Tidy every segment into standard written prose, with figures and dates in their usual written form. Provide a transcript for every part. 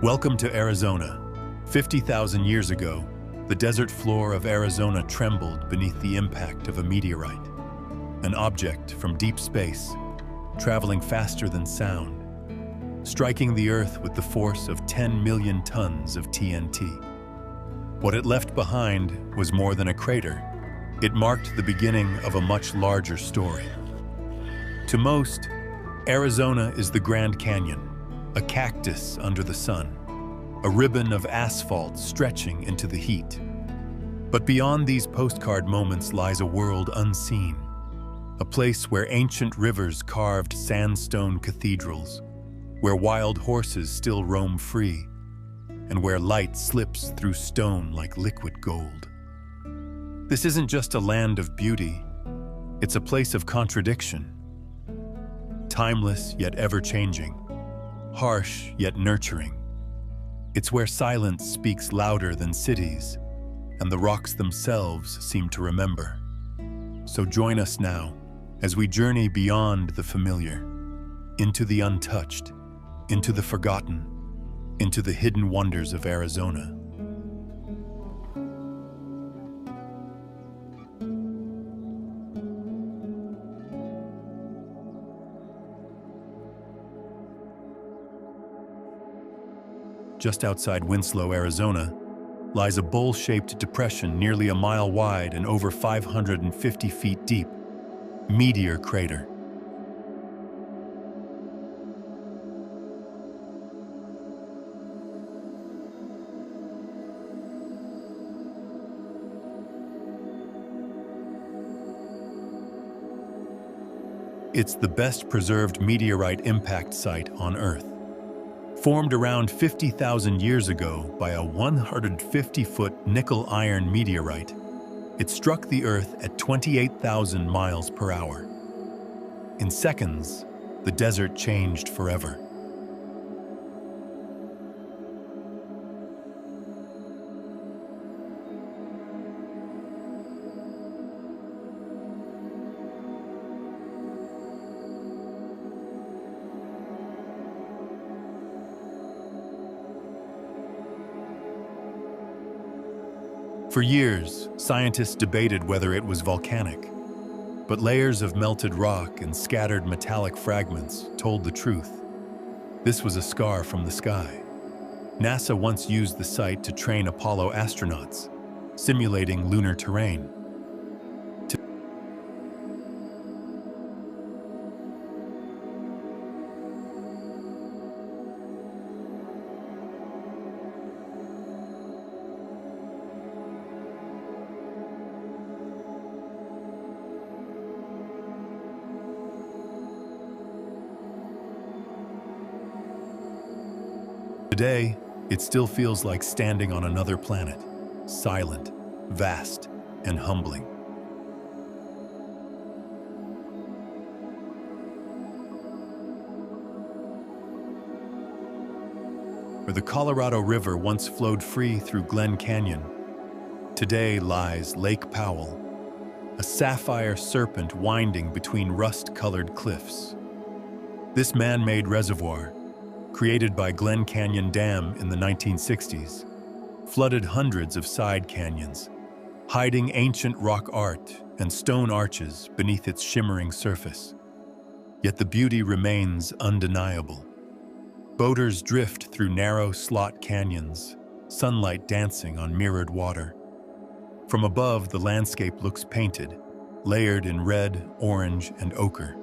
Welcome to Arizona. 50,000 years ago, the desert floor of Arizona trembled beneath the impact of a meteorite, an object from deep space, traveling faster than sound, striking the Earth with the force of 10 million tons of TNT. What it left behind was more than a crater. It marked the beginning of a much larger story. To most, Arizona is the Grand Canyon, a cactus under the sun, a ribbon of asphalt stretching into the heat. But beyond these postcard moments lies a world unseen, a place where ancient rivers carved sandstone cathedrals, where wild horses still roam free, and where light slips through stone like liquid gold. This isn't just a land of beauty, it's a place of contradiction. Timeless yet ever-changing, harsh yet nurturing. It's where silence speaks louder than cities, and the rocks themselves seem to remember. So join us now as we journey beyond the familiar, into the untouched, into the forgotten, into the hidden wonders of Arizona. Just outside Winslow, Arizona, lies a bowl-shaped depression nearly a mile wide and over 550 feet deep, Meteor Crater. It's the best-preserved meteorite impact site on Earth. Formed around 50,000 years ago by a 150-foot nickel-iron meteorite, it struck the Earth at 28,000 miles per hour. In seconds, the desert changed forever. For years, scientists debated whether it was volcanic, but layers of melted rock and scattered metallic fragments told the truth. This was a scar from the sky. NASA once used the site to train Apollo astronauts, simulating lunar terrain. Today, it still feels like standing on another planet, silent, vast, and humbling. Where the Colorado River once flowed free through Glen Canyon, today lies Lake Powell, a sapphire serpent winding between rust-colored cliffs. This man-made reservoir, created by Glen Canyon Dam in the 1960s, flooded hundreds of side canyons, hiding ancient rock art and stone arches beneath its shimmering surface. Yet the beauty remains undeniable. Boaters drift through narrow slot canyons, sunlight dancing on mirrored water. From above, the landscape looks painted, layered in red, orange, and ochre.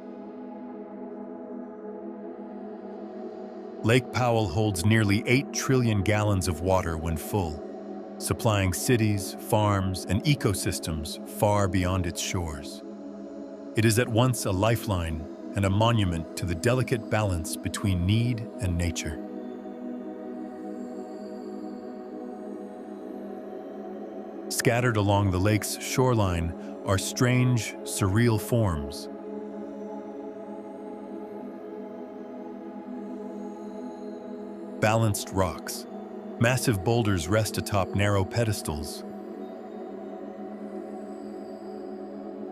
Lake Powell holds nearly 8 trillion gallons of water when full, supplying cities, farms, and ecosystems far beyond its shores. It is at once a lifeline and a monument to the delicate balance between need and nature. Scattered along the lake's shoreline are strange, surreal forms. Balanced rocks. Massive boulders rest atop narrow pedestals,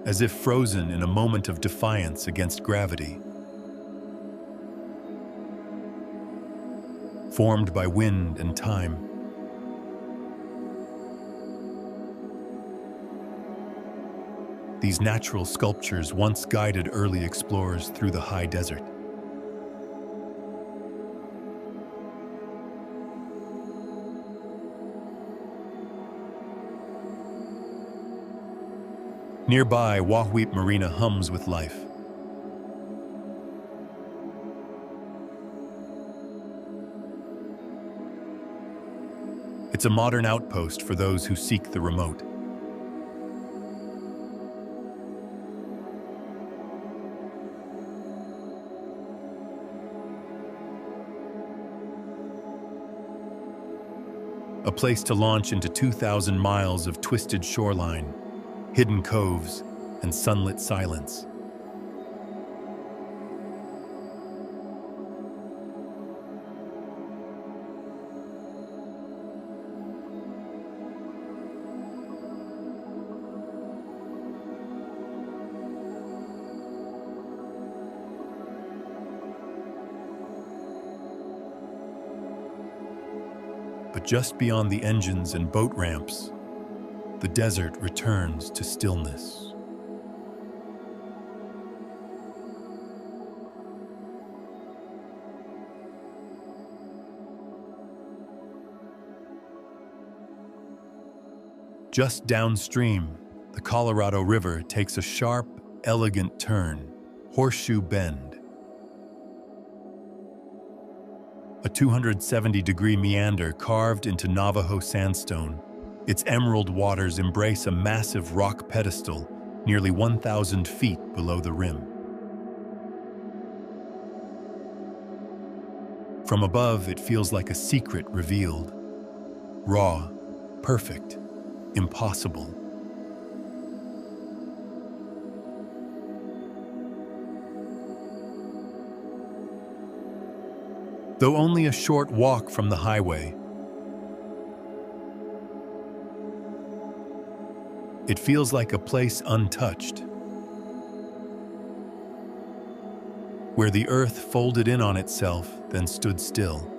as if frozen in a moment of defiance against gravity. Formed by wind and time. These natural sculptures once guided early explorers through the high desert. Nearby, Wahweap Marina hums with life. It's a modern outpost for those who seek the remote. A place to launch into 2,000 miles of twisted shoreline, hidden coves, and sunlit silence. But just beyond the engines and boat ramps, the desert returns to stillness. Just downstream, the Colorado River takes a sharp, elegant turn, Horseshoe Bend. A 270-degree meander carved into Navajo sandstone. Its emerald waters embrace a massive rock pedestal nearly 1,000 feet below the rim. From above, it feels like a secret revealed. Raw, perfect, impossible. Though only a short walk from the highway, it feels like a place untouched, where the earth folded in on itself, then stood still.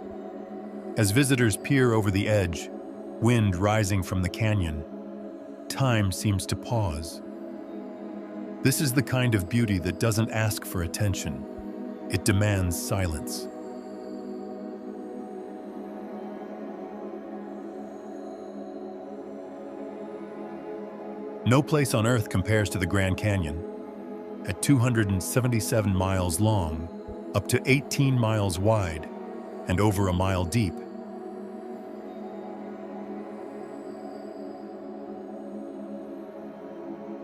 As visitors peer over the edge, wind rising from the canyon, time seems to pause. This is the kind of beauty that doesn't ask for attention. It demands silence. No place on Earth compares to the Grand Canyon. At 277 miles long, up to 18 miles wide, and over a mile deep.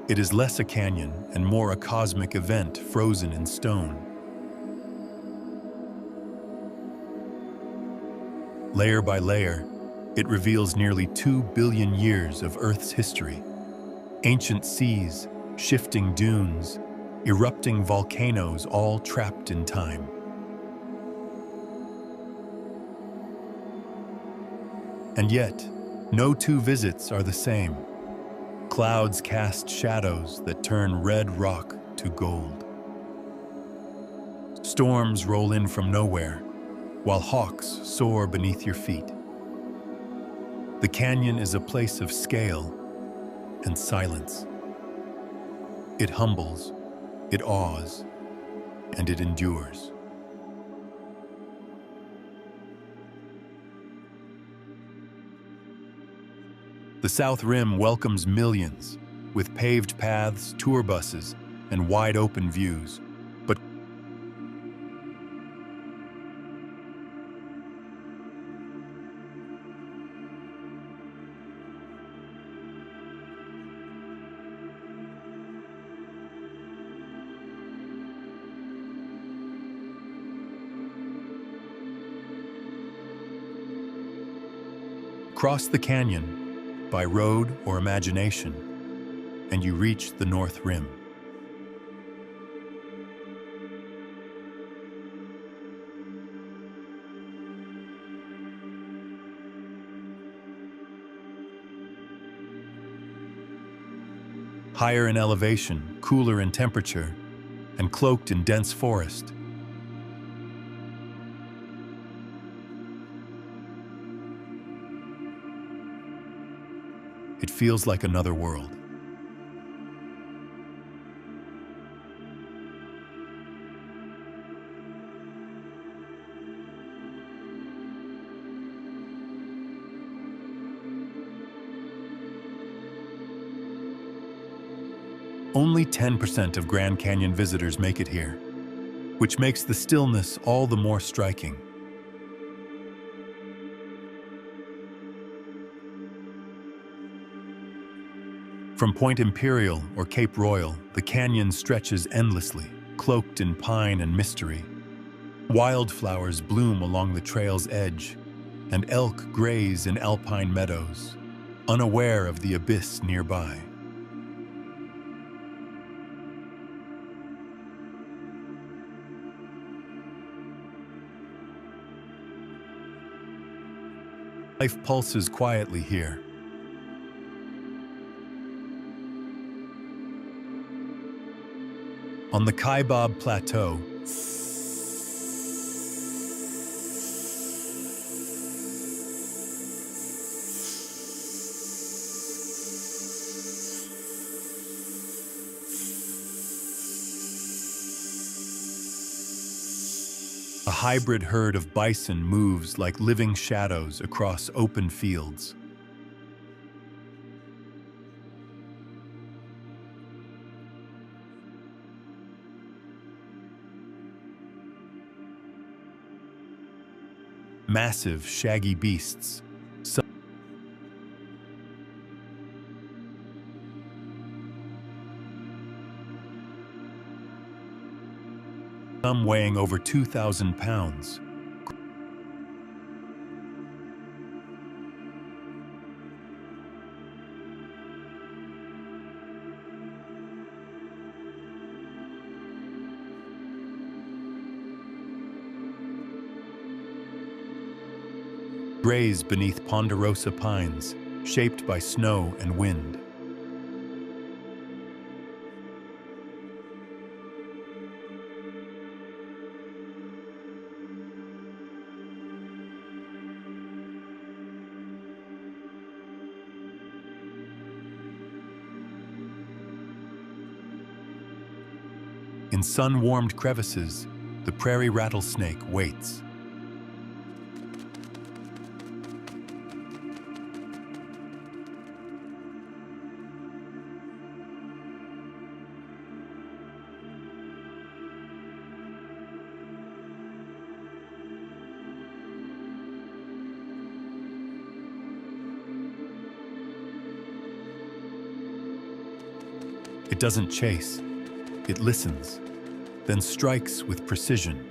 It is less a canyon and more a cosmic event frozen in stone. Layer by layer, it reveals nearly 2 billion years of Earth's history. Ancient seas, shifting dunes, erupting volcanoes, all trapped in time. And yet, no two visits are the same. Clouds cast shadows that turn red rock to gold. Storms roll in from nowhere, while hawks soar beneath your feet. The canyon is a place of scale, and silence. It humbles, it awes, and it endures. The South Rim welcomes millions, with paved paths, tour buses, and wide-open views. But cross the canyon by road or imagination, and you reach the North Rim. Higher in elevation, cooler in temperature, and cloaked in dense forest. It feels like another world. Only 10% of Grand Canyon visitors make it here, which makes the stillness all the more striking. From Point Imperial or Cape Royal, the canyon stretches endlessly, cloaked in pine and mystery. Wildflowers bloom along the trail's edge, and elk graze in alpine meadows, unaware of the abyss nearby. Life pulses quietly here. On the Kaibab Plateau, a hybrid herd of bison moves like living shadows across open fields. Massive, shaggy beasts, some weighing over 2,000 pounds. Graze beneath ponderosa pines, shaped by snow and wind. In sun-warmed crevices, the prairie rattlesnake waits. It doesn't chase, it listens, then strikes with precision.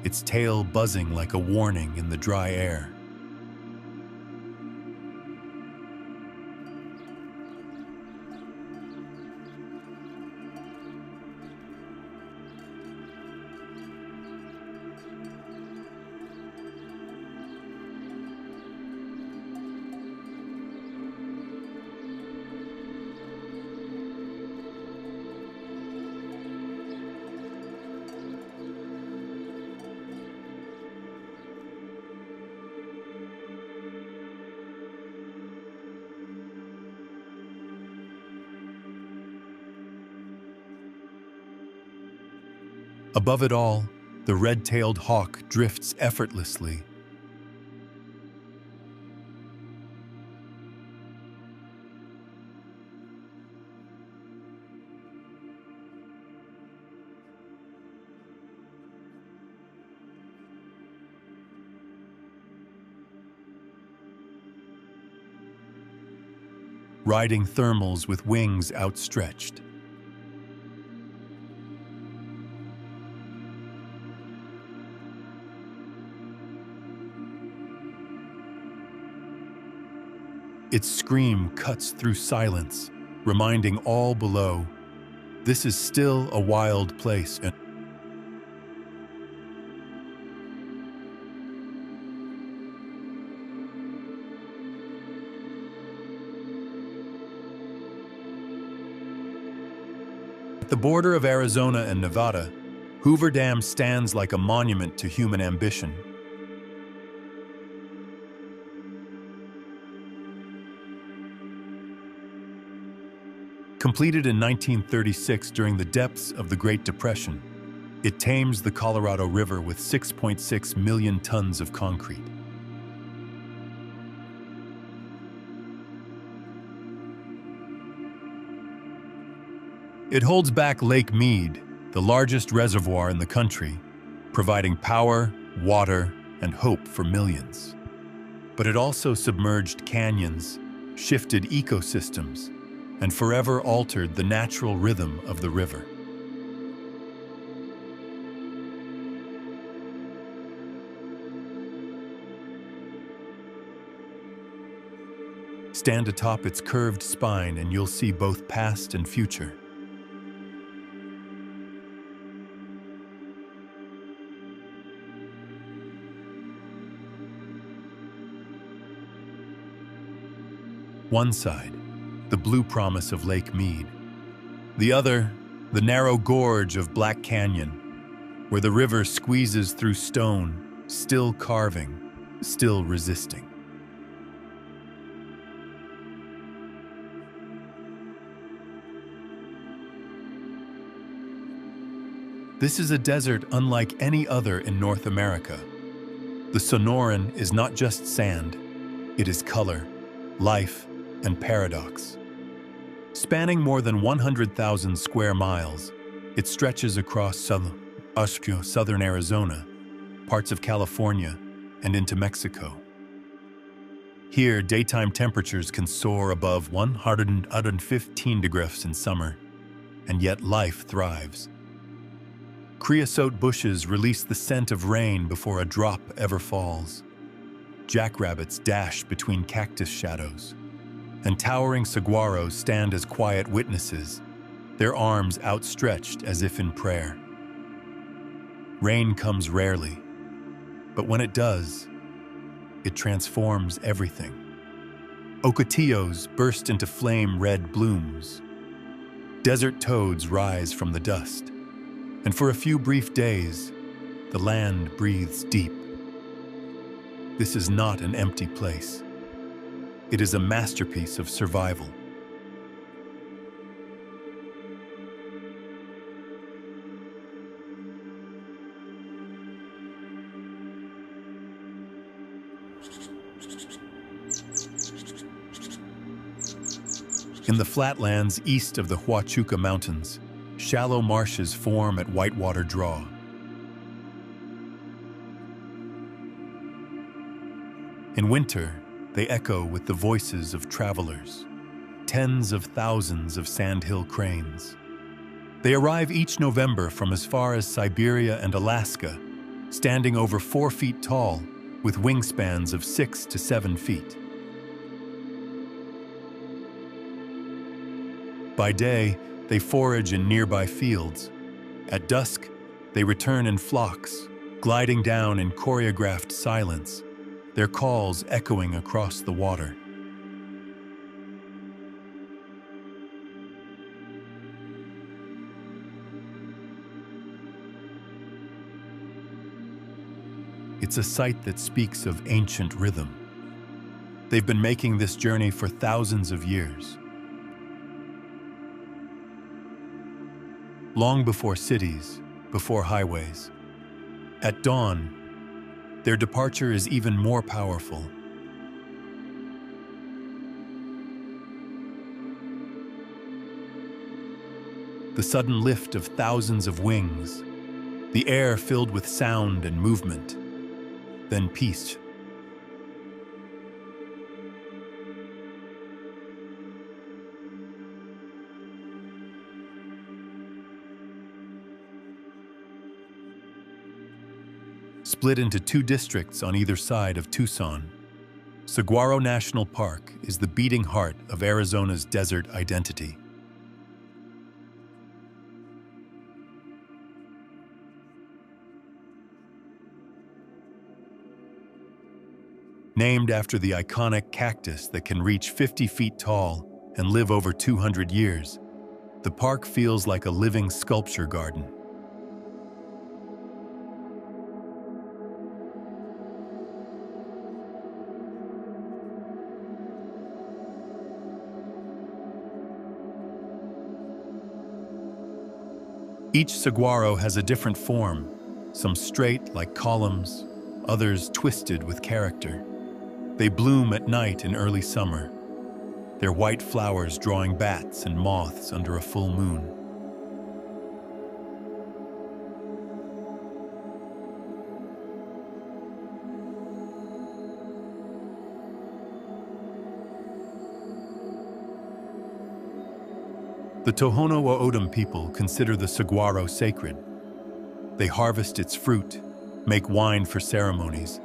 Its tail buzzing like a warning in the dry air. Above it all, the red-tailed hawk drifts effortlessly. Riding thermals with wings outstretched. Its scream cuts through silence, reminding all below, this is still a wild place. At the border of Arizona and Nevada, Hoover Dam stands like a monument to human ambition. Completed in 1936 during the depths of the Great Depression, it tames the Colorado River with 6.6 million tons of concrete. It holds back Lake Mead, the largest reservoir in the country, providing power, water, and hope for millions. But it also submerged canyons, shifted ecosystems, and forever altered the natural rhythm of the river. Stand atop its curved spine and you'll see both past and future. One side, the blue promise of Lake Mead. The other, the narrow gorge of Black Canyon, where the river squeezes through stone, still carving, still resisting. This is a desert unlike any other in North America. The Sonoran is not just sand, it is color, life, and paradox. Spanning more than 100,000 square miles, it stretches across southern Arizona, parts of California, and into Mexico. Here, daytime temperatures can soar above 115 degrees in summer, and yet life thrives. Creosote bushes release the scent of rain before a drop ever falls. Jackrabbits dash between cactus shadows, and towering saguaros stand as quiet witnesses, their arms outstretched as if in prayer. Rain comes rarely, but when it does, it transforms everything. Ocotillos burst into flame-red blooms. Desert toads rise from the dust, and for a few brief days, the land breathes deep. This is not an empty place. It is a masterpiece of survival. In the flatlands east of the Huachuca Mountains, shallow marshes form at Whitewater Draw. In winter, they echo with the voices of travelers, tens of thousands of sandhill cranes. They arrive each November from as far as Siberia and Alaska, standing over 4 feet tall, with wingspans of 6 to 7 feet. By day, they forage in nearby fields. At dusk, they return in flocks, gliding down in choreographed silence, their calls echoing across the water. It's a sight that speaks of ancient rhythm. They've been making this journey for thousands of years. Long before cities, before highways. At dawn, their departure is even more powerful. The sudden lift of thousands of wings, the air filled with sound and movement, then peace. Split into two districts on either side of Tucson, Saguaro National Park is the beating heart of Arizona's desert identity. Named after the iconic cactus that can reach 50 feet tall and live over 200 years, the park feels like a living sculpture garden. Each saguaro has a different form, some straight like columns, others twisted with character. They bloom at night in early summer, their white flowers drawing bats and moths under a full moon. The Tohono O'odham people consider the saguaro sacred. They harvest its fruit, make wine for ceremonies,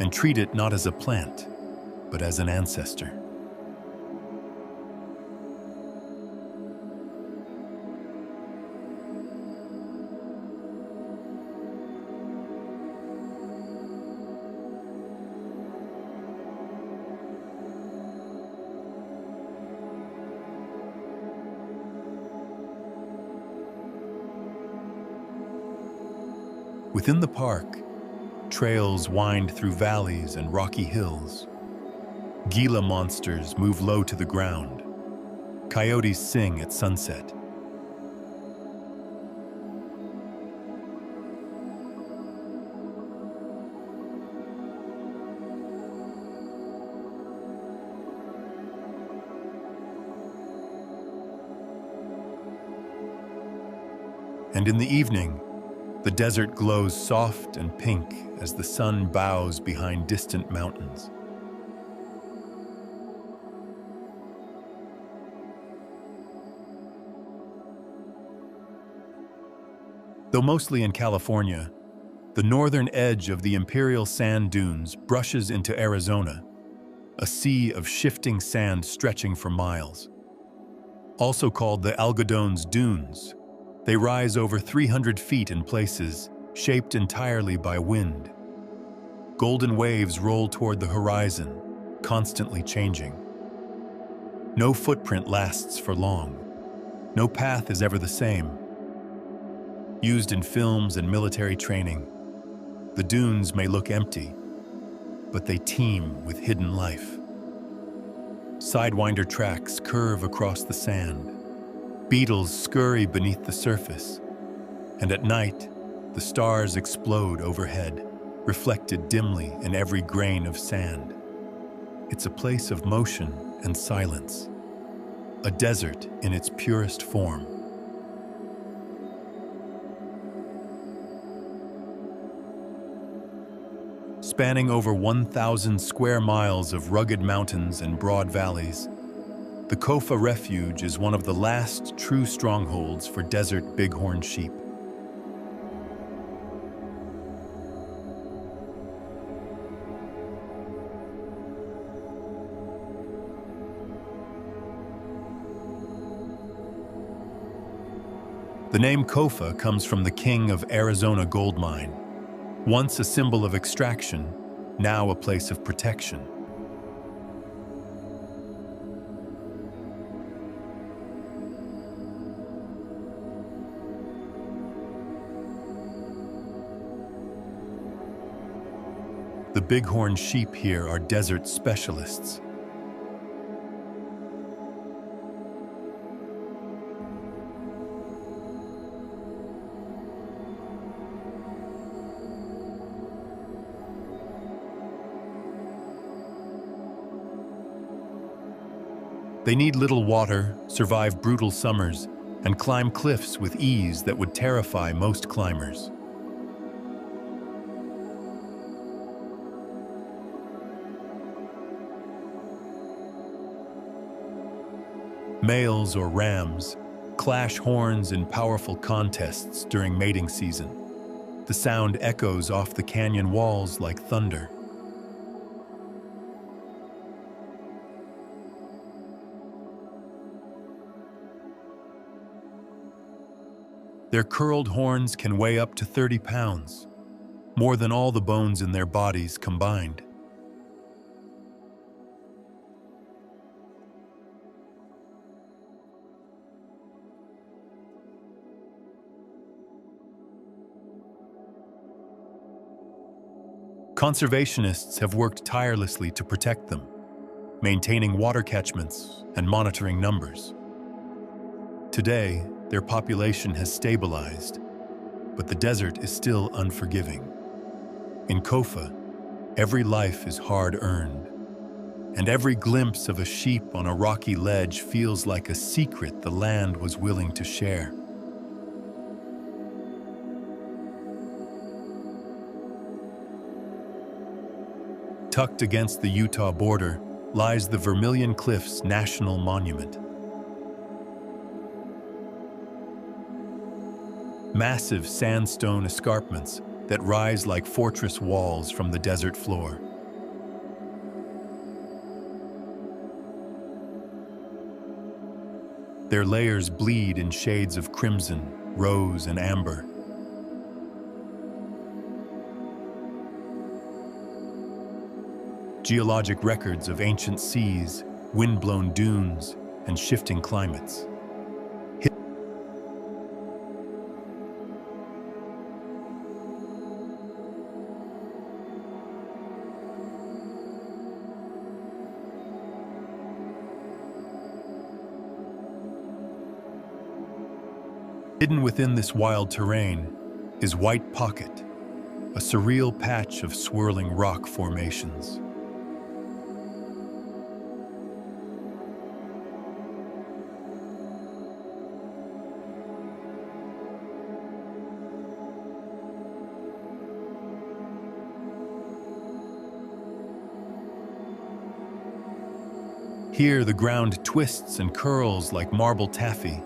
and treat it not as a plant, but as an ancestor. Within the park, trails wind through valleys and rocky hills. Gila monsters move low to the ground. Coyotes sing at sunset. And in the evening, the desert glows soft and pink as the sun bows behind distant mountains. Though mostly in California, the northern edge of the imperial sand dunes brushes into Arizona, a sea of shifting sand stretching for miles. Also called the Algodones Dunes, they rise over 300 feet in places, shaped entirely by wind. Golden waves roll toward the horizon, constantly changing. No footprint lasts for long. No path is ever the same. Used in films and military training, the dunes may look empty, but they teem with hidden life. Sidewinder tracks curve across the sand. Beetles scurry beneath the surface, and at night, the stars explode overhead, reflected dimly in every grain of sand. It's a place of motion and silence, a desert in its purest form. Spanning over 1,000 square miles of rugged mountains and broad valleys, the Kofa Refuge is one of the last true strongholds for desert bighorn sheep. The name Kofa comes from the king of Arizona gold mine, once a symbol of extraction, now a place of protection. The bighorn sheep here are desert specialists. They need little water, survive brutal summers, and climb cliffs with ease that would terrify most climbers. Males, or rams, clash horns in powerful contests during mating season. The sound echoes off the canyon walls like thunder. Their curled horns can weigh up to 30 pounds, more than all the bones in their bodies combined. Conservationists have worked tirelessly to protect them, maintaining water catchments and monitoring numbers. Today, their population has stabilized, but the desert is still unforgiving. In Kofa, every life is hard-earned, and every glimpse of a sheep on a rocky ledge feels like a secret the land was willing to share. Tucked against the Utah border lies the Vermilion Cliffs National Monument. Massive sandstone escarpments that rise like fortress walls from the desert floor. Their layers bleed in shades of crimson, rose, and amber. Geologic records of ancient seas, wind-blown dunes, and shifting climates. Hidden within this wild terrain is White Pocket, a surreal patch of swirling rock formations. Here, the ground twists and curls like marble taffy,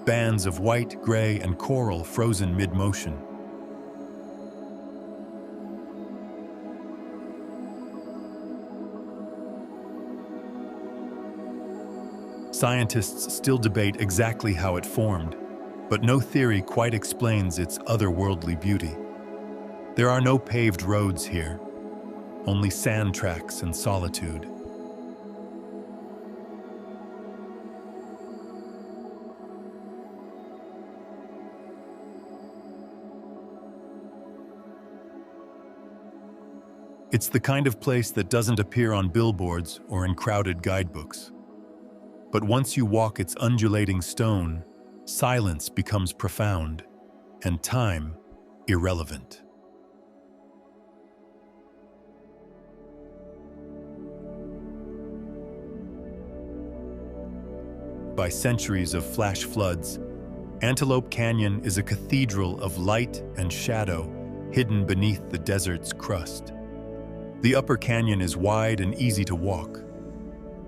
bands of white, gray, and coral frozen mid-motion. Scientists still debate exactly how it formed, but no theory quite explains its otherworldly beauty. There are no paved roads here, only sand tracks and solitude. It's the kind of place that doesn't appear on billboards or in crowded guidebooks. But once you walk its undulating stone, silence becomes profound, and time irrelevant. By centuries of flash floods, Antelope Canyon is a cathedral of light and shadow hidden beneath the desert's crust. The upper canyon is wide and easy to walk,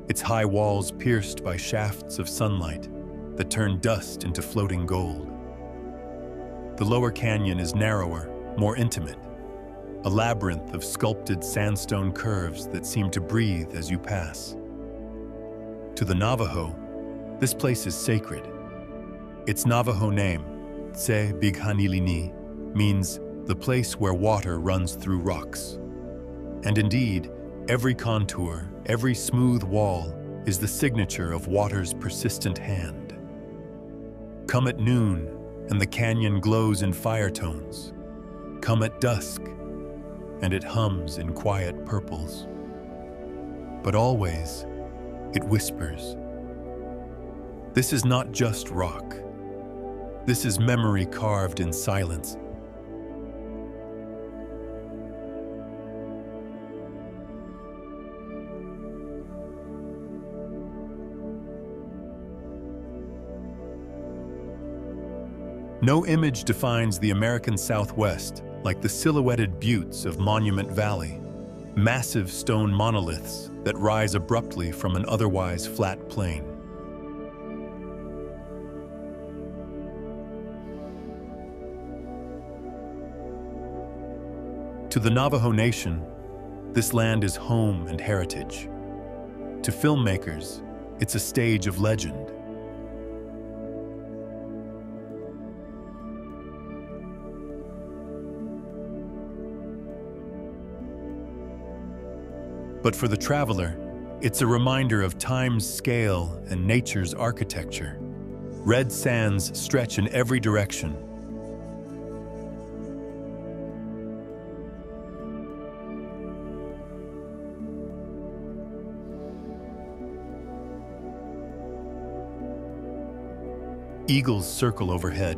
its high walls pierced by shafts of sunlight that turn dust into floating gold. The lower canyon is narrower, more intimate, a labyrinth of sculpted sandstone curves that seem to breathe as you pass. To the Navajo, this place is sacred. Its Navajo name, Tse Bighanilini, means the place where water runs through rocks. And indeed, every contour, every smooth wall is the signature of water's persistent hand. Come at noon, and the canyon glows in fire tones. Come at dusk, and it hums in quiet purples. But always, it whispers. This is not just rock. This is memory carved in silence. No image defines the American Southwest like the silhouetted buttes of Monument Valley, massive stone monoliths that rise abruptly from an otherwise flat plain. To the Navajo Nation, this land is home and heritage. To filmmakers, it's a stage of legend. But for the traveler, it's a reminder of time's scale and nature's architecture. Red sands stretch in every direction. Eagles circle overhead.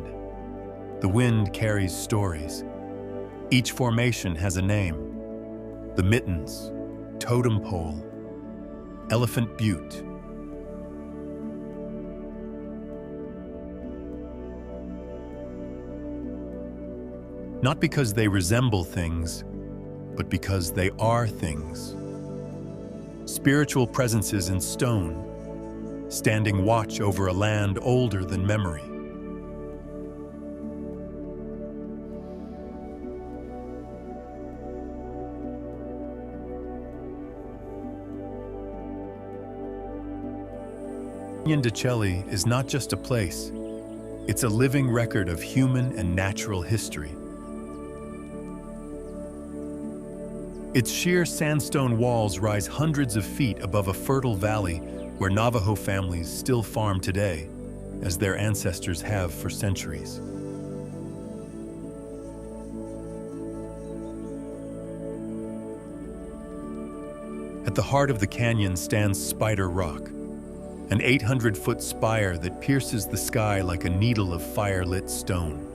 The wind carries stories. Each formation has a name. The Mittens, Totem Pole, Elephant Butte. Not because they resemble things, but because they are things. Spiritual presences in stone, standing watch over a land older than memory. Canyon de Chelly is not just a place, it's a living record of human and natural history. Its sheer sandstone walls rise hundreds of feet above a fertile valley where Navajo families still farm today, as their ancestors have for centuries. At the heart of the canyon stands Spider Rock, an 800-foot spire that pierces the sky like a needle of fire-lit stone.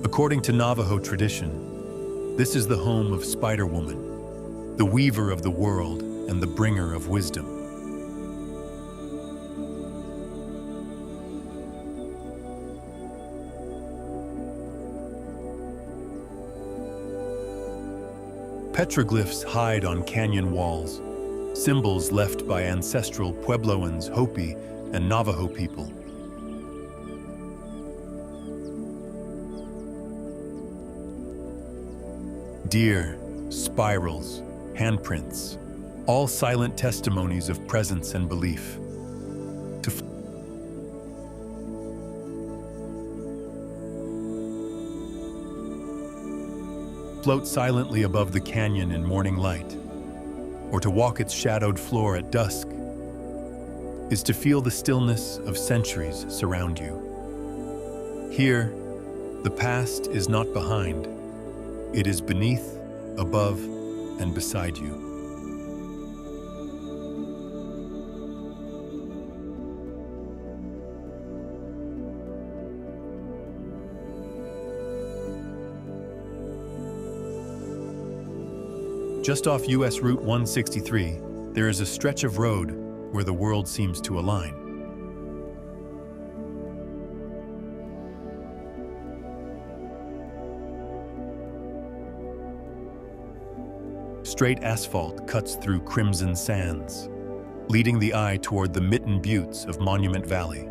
According to Navajo tradition, this is the home of Spider Woman, the weaver of the world and the bringer of wisdom. Petroglyphs hide on canyon walls, symbols left by ancestral Puebloans, Hopi, and Navajo people. Deer, spirals, handprints, all silent testimonies of presence and belief. To float silently above the canyon in morning light, or to walk its shadowed floor at dusk, is to feel the stillness of centuries surround you. Here, the past is not behind. It is beneath, above, and beside you. Just off US Route 163, there is a stretch of road where the world seems to align. Straight asphalt cuts through crimson sands, leading the eye toward the Mitten Buttes of Monument Valley.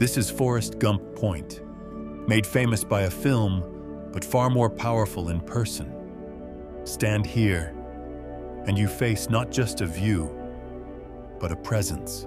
This is Forrest Gump Point, made famous by a film, but far more powerful in person. Stand here, and you face not just a view, but a presence.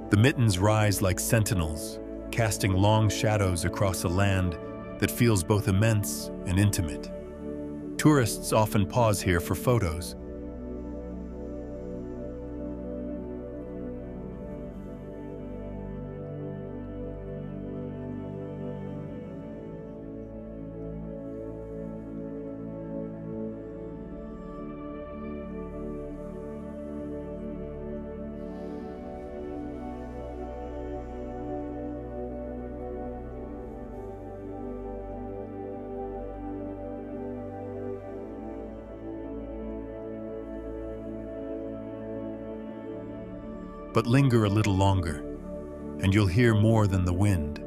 The mittens rise like sentinels, casting long shadows across a land that feels both immense and intimate. Tourists often pause here for photos. But linger a little longer, and you'll hear more than the wind.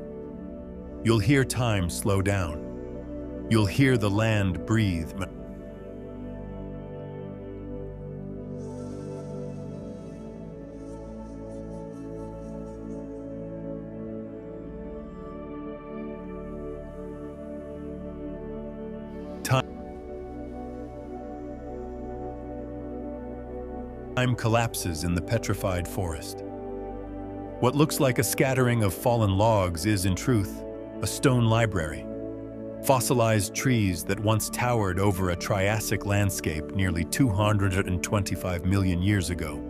You'll hear time slow down. You'll hear the land breathe. Time collapses in the petrified forest. What looks like a scattering of fallen logs is, in truth, a stone library. Fossilized trees that once towered over a Triassic landscape nearly 225 million years ago.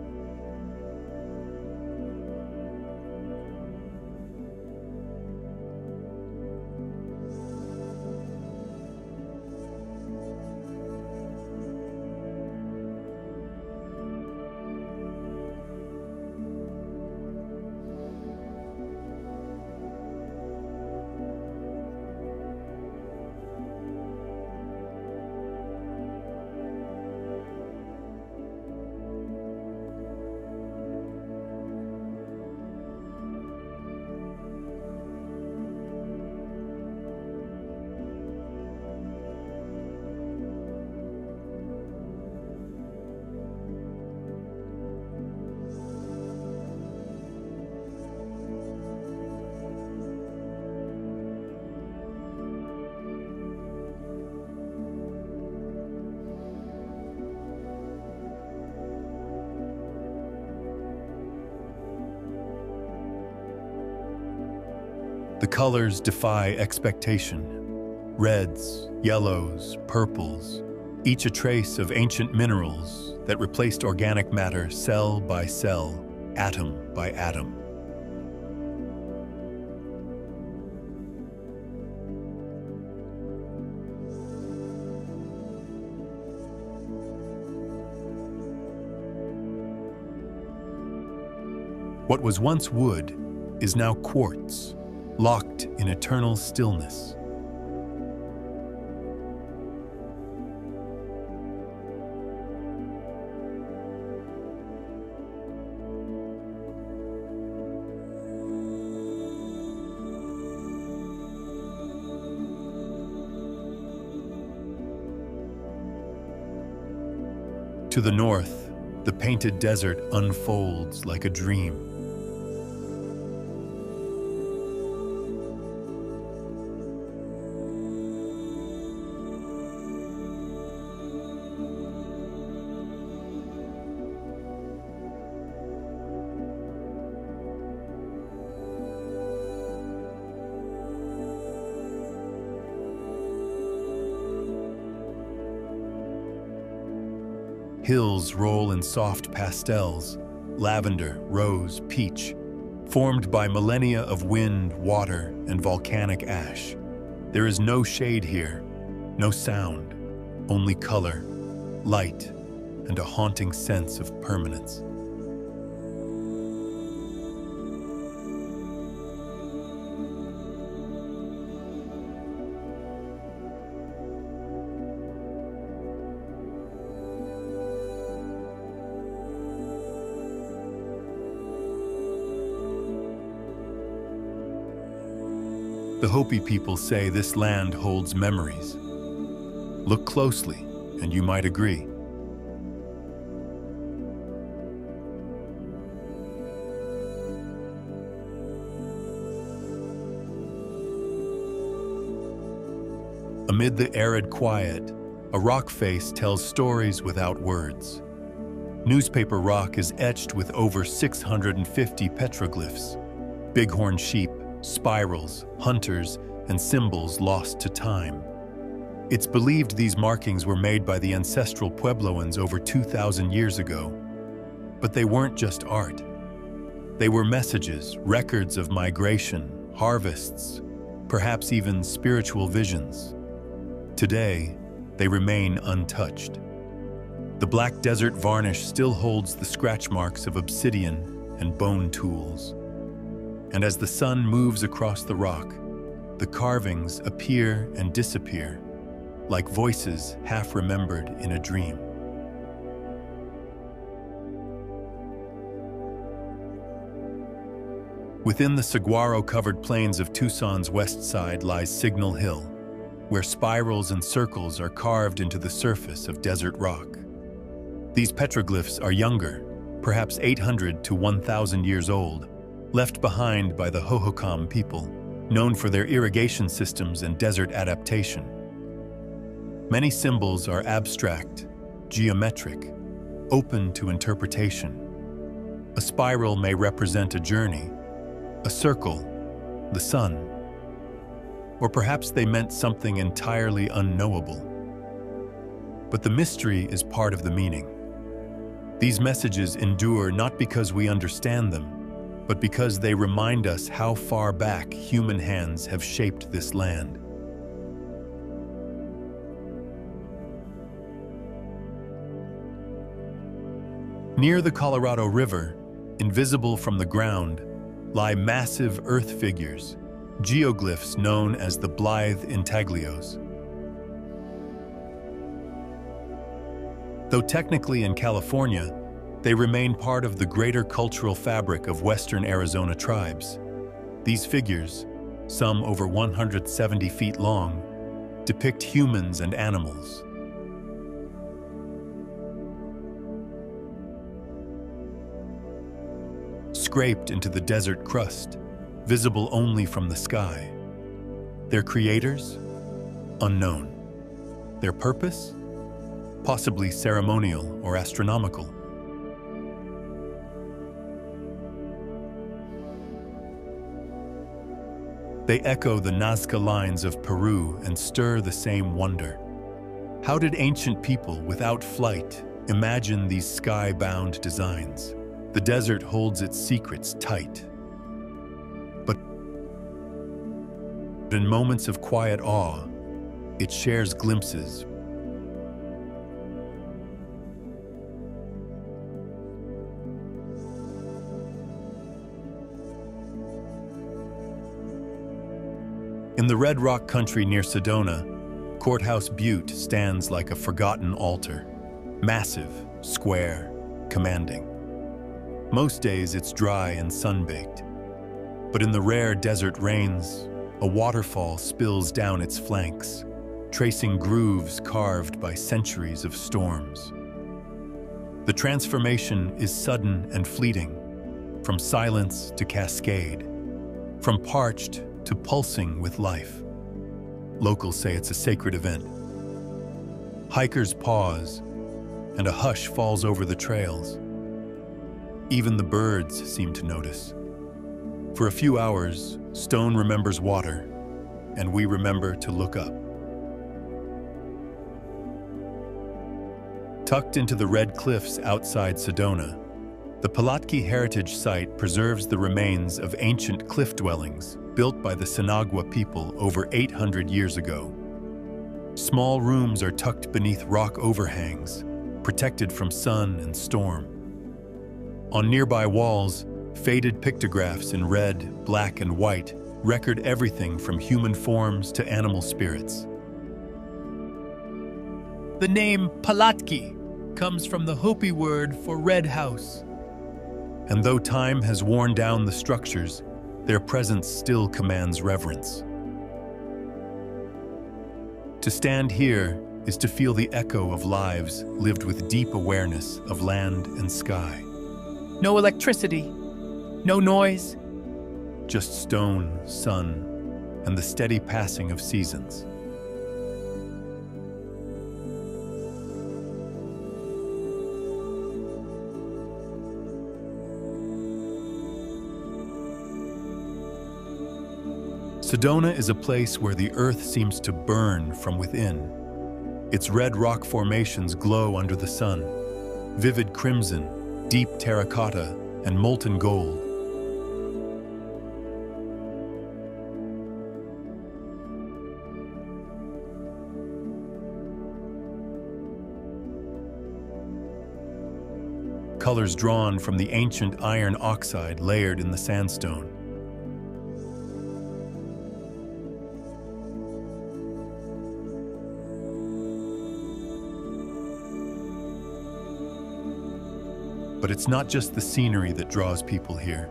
The colors defy expectation. Reds, yellows, purples, each a trace of ancient minerals that replaced organic matter cell by cell, atom by atom. What was once wood is now quartz, locked in eternal stillness. To the north, the painted desert unfolds like a dream. Hills roll in soft pastels, lavender, rose, peach, formed by millennia of wind, water, and volcanic ash. There is no shade here, No sound, only color, light, and a haunting sense of permanence. The Hopi people say this land holds memories. Look closely, and you might agree. Amid the arid quiet, a rock face tells stories without words. Newspaper rock is etched with over 650 petroglyphs, bighorn sheep, spirals, hunters, and symbols lost to time. It's believed these markings were made by the ancestral Puebloans over 2,000 years ago. But they weren't just art. They were messages, records of migration, harvests, perhaps even spiritual visions. Today, they remain untouched. The black desert varnish still holds the scratch marks of obsidian and bone tools. And as the sun moves across the rock, the carvings appear and disappear, like voices half remembered in a dream. Within the saguaro-covered plains of Tucson's west side lies Signal Hill, where spirals and circles are carved into the surface of desert rock. These petroglyphs are younger, perhaps 800 to 1,000 years old, left behind by the Hohokam people, known for their irrigation systems and desert adaptation. Many symbols are abstract, geometric, open to interpretation. A spiral may represent a journey, a circle, the sun, or perhaps they meant something entirely unknowable. But the mystery is part of the meaning. These messages endure not because we understand them, but because they remind us how far back human hands have shaped this land. Near the Colorado River, invisible from the ground, lie massive earth figures, geoglyphs known as the Blythe intaglios. Though technically in California, they remain part of the greater cultural fabric of Western Arizona tribes. These figures, some over 170 feet long, depict humans and animals. Scraped into the desert crust, visible only from the sky. Their creators? Unknown. Their purpose? Possibly ceremonial or astronomical. They echo the Nazca lines of Peru and stir the same wonder. How did ancient people without flight imagine these sky-bound designs? The desert holds its secrets tight. But in moments of quiet awe, it shares glimpses. In the Red Rock country near Sedona, Courthouse Butte stands like a forgotten altar. Massive, square, commanding. Most days it's dry and sun-baked. But in the rare desert rains, a waterfall spills down its flanks, tracing grooves carved by centuries of storms. The transformation is sudden and fleeting, from silence to cascade, from parched to pulsing with life. Locals say it's a sacred event. Hikers pause, and a hush falls over the trails. Even the birds seem to notice. For a few hours, stone remembers water, and we remember to look up. Tucked into the red cliffs outside Sedona, the Pulaski Heritage Site preserves the remains of ancient cliff dwellings built by the Sinagua people over 800 years ago. Small rooms are tucked beneath rock overhangs, protected from sun and storm. On nearby walls, faded pictographs in red, black, and white record everything from human forms to animal spirits. The name Palatki comes from the Hopi word for red house. And though time has worn down the structures, their presence still commands reverence. To stand here is to feel the echo of lives lived with deep awareness of land and sky. No electricity, no noise. Just stone, sun, and the steady passing of seasons. Sedona is a place where the earth seems to burn from within. Its red rock formations glow under the sun, vivid crimson, deep terracotta, and molten gold. Colors drawn from the ancient iron oxide layered in the sandstone. But it's not just the scenery that draws people here.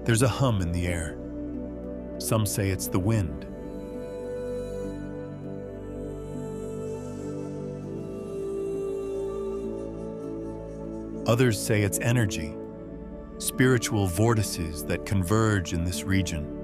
There's a hum in the air. Some say it's the wind. Others say it's energy, spiritual vortices that converge in this region.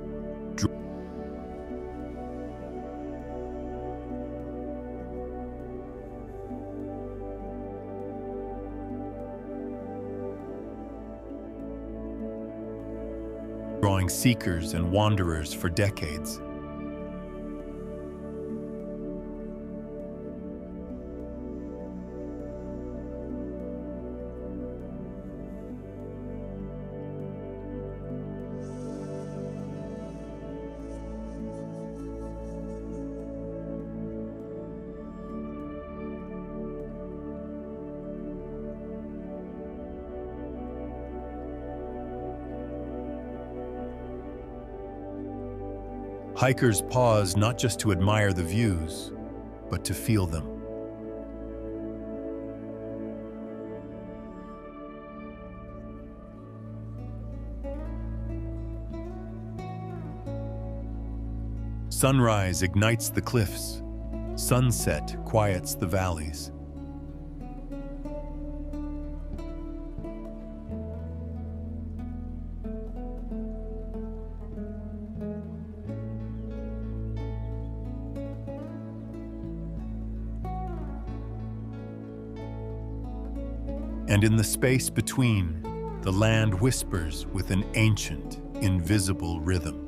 Drawing seekers and wanderers for decades. Hikers pause not just to admire the views, but to feel them. Sunrise ignites the cliffs. Sunset quiets the valleys. And in the space between, the land whispers with an ancient, invisible rhythm.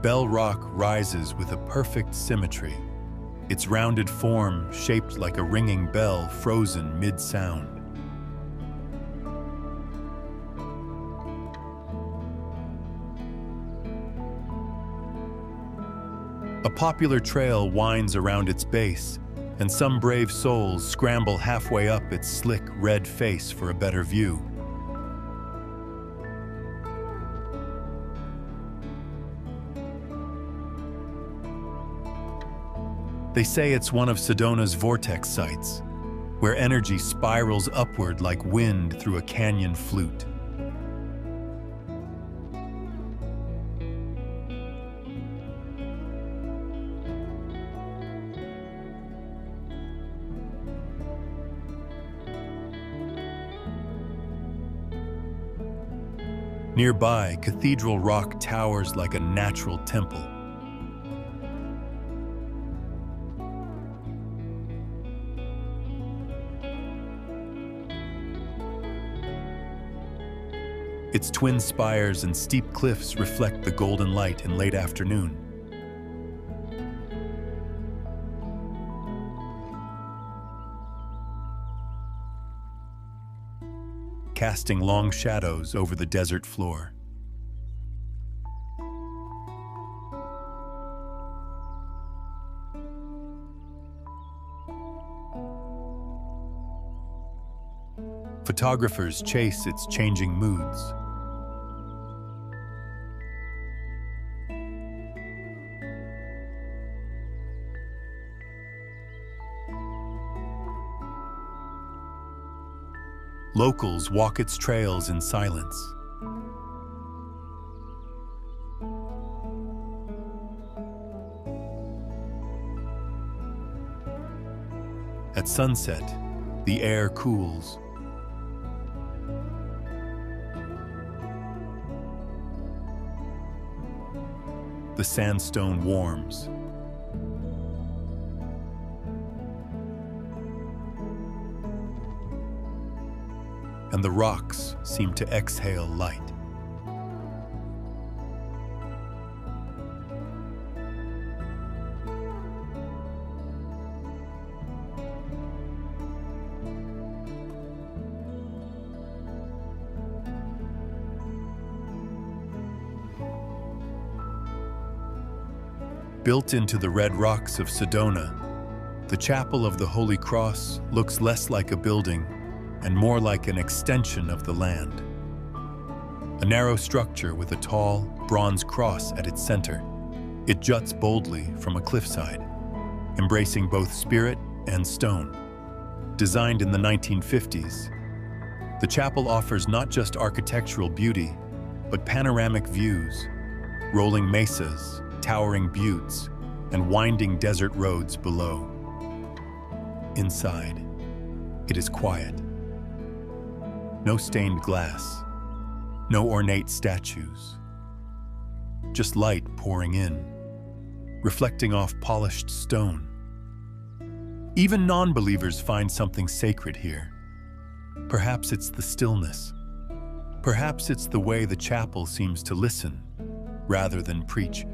Bell Rock rises with a perfect symmetry, its rounded form shaped like a ringing bell frozen mid-sound. A popular trail winds around its base, and some brave souls scramble halfway up its slick red face for a better view. They say it's one of Sedona's vortex sites, where energy spirals upward like wind through a canyon flute. Nearby, Cathedral Rock towers like a natural temple. Its twin spires and steep cliffs reflect the golden light in late afternoon. Casting long shadows over the desert floor. Photographers chase its changing moods. Locals walk its trails in silence. At sunset, the air cools. The sandstone warms. And the rocks seem to exhale light. Built into the red rocks of Sedona, the Chapel of the Holy Cross looks less like a building and more like an extension of the land. A narrow structure with a tall, bronze cross at its center, it juts boldly from a cliffside, embracing both spirit and stone. Designed in the 1950s, the chapel offers not just architectural beauty, but panoramic views, rolling mesas, towering buttes, and winding desert roads below. Inside, it is quiet. No stained glass, no ornate statues, just light pouring in, reflecting off polished stone. Even non-believers find something sacred here. Perhaps it's the stillness. Perhaps it's the way the chapel seems to listen rather than preach.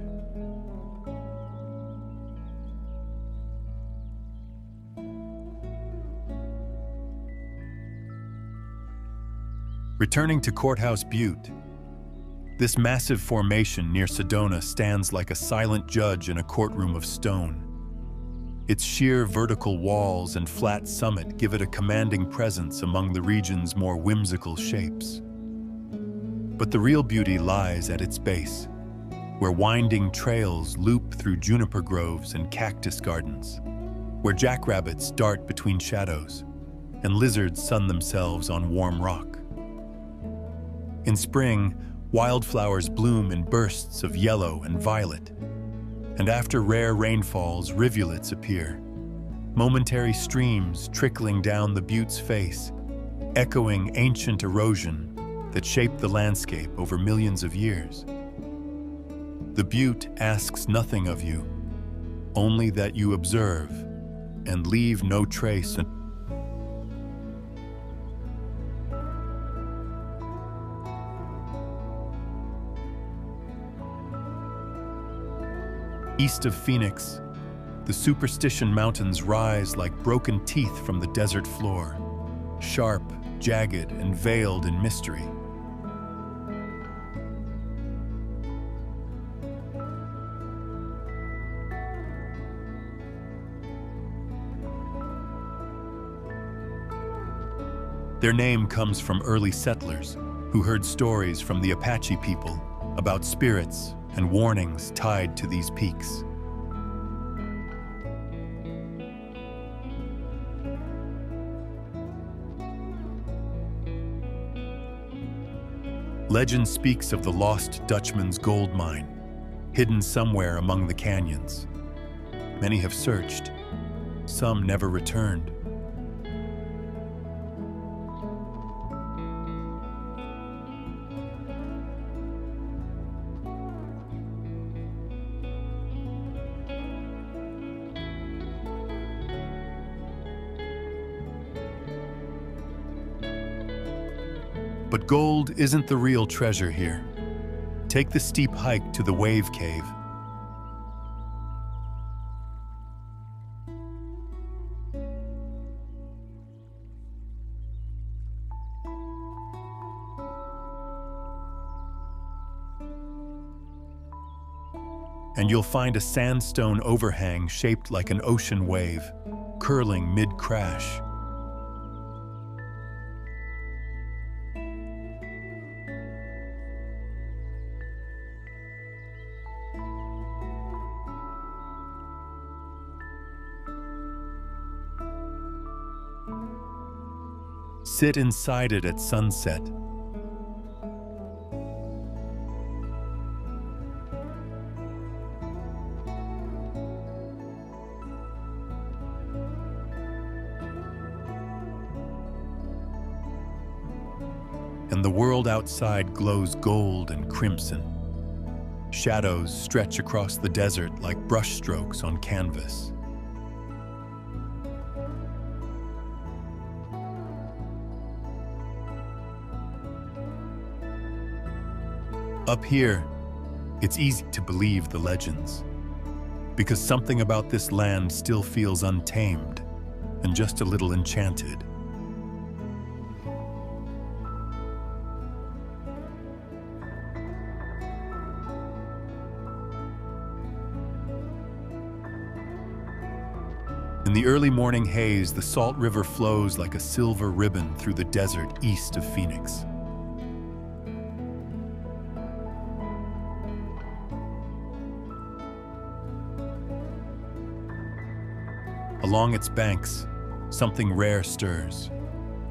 Returning to Courthouse Butte, this massive formation near Sedona stands like a silent judge in a courtroom of stone. Its sheer vertical walls and flat summit give it a commanding presence among the region's more whimsical shapes. But the real beauty lies at its base, where winding trails loop through juniper groves and cactus gardens, where jackrabbits dart between shadows and lizards sun themselves on warm rock. In spring, wildflowers bloom in bursts of yellow and violet, and after rare rainfalls, rivulets appear, momentary streams trickling down the butte's face, echoing ancient erosion that shaped the landscape over millions of years. The butte asks nothing of you, only that you observe and leave no trace. East of Phoenix, the Superstition Mountains rise like broken teeth from the desert floor, sharp, jagged, and veiled in mystery. Their name comes from early settlers who heard stories from the Apache people about spirits and warnings tied to these peaks. Legend speaks of the lost Dutchman's gold mine, hidden somewhere among the canyons. Many have searched, some never returned. But gold isn't the real treasure here. Take the steep hike to the Wave Cave. And you'll find a sandstone overhang shaped like an ocean wave, curling mid-crash. Sit inside it at sunset. And the world outside glows gold and crimson. Shadows stretch across the desert like brushstrokes on canvas. Up here, it's easy to believe the legends, because something about this land still feels untamed and just a little enchanted. In the early morning haze, the Salt River flows like a silver ribbon through the desert east of Phoenix. Along its banks, something rare stirs.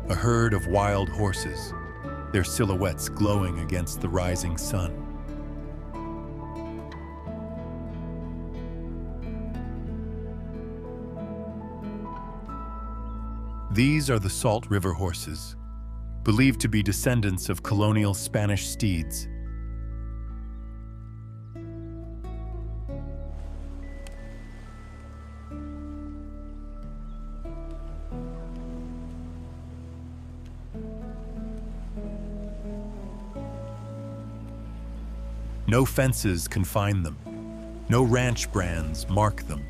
A herd of wild horses, their silhouettes glowing against the rising sun. These are the Salt River horses, believed to be descendants of colonial Spanish steeds. No fences confine them. No ranch brands mark them.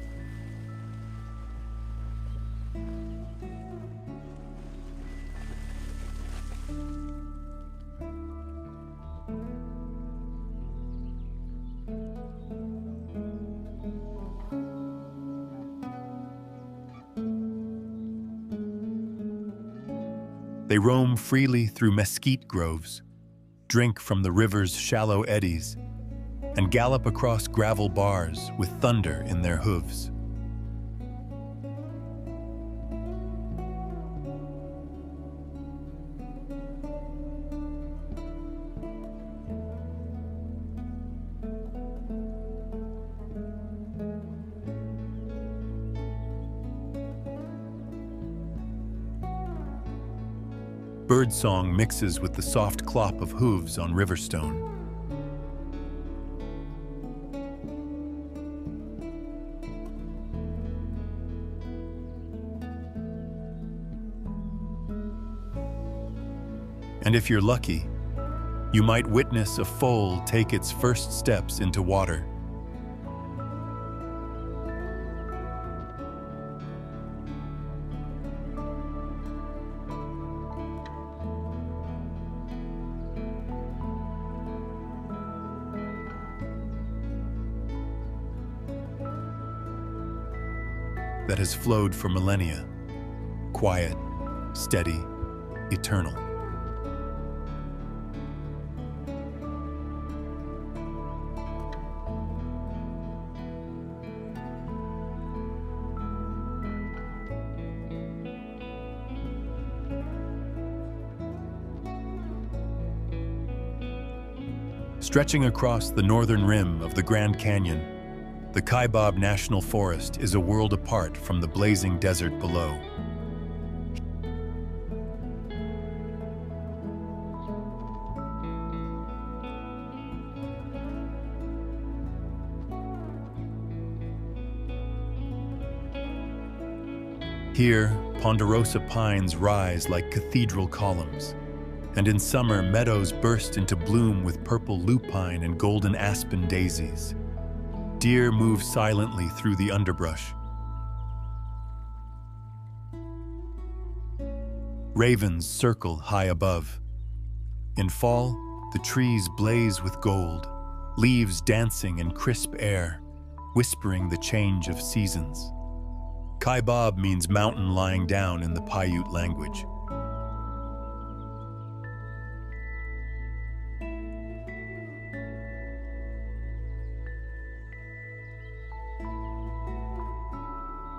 They roam freely through mesquite groves, drink from the river's shallow eddies, and gallop across gravel bars with thunder in their hooves. Birdsong mixes with the soft clop of hooves on riverstone. And if you're lucky, you might witness a foal take its first steps into water. That has flowed for millennia, quiet, steady, eternal. Stretching across the northern rim of the Grand Canyon, the Kaibab National Forest is a world apart from the blazing desert below. Here, ponderosa pines rise like cathedral columns, and in summer, meadows burst into bloom with purple lupine and golden aspen daisies. Deer move silently through the underbrush. Ravens circle high above. In fall, the trees blaze with gold, leaves dancing in crisp air, whispering the change of seasons. Kaibab means mountain lying down in the Paiute language.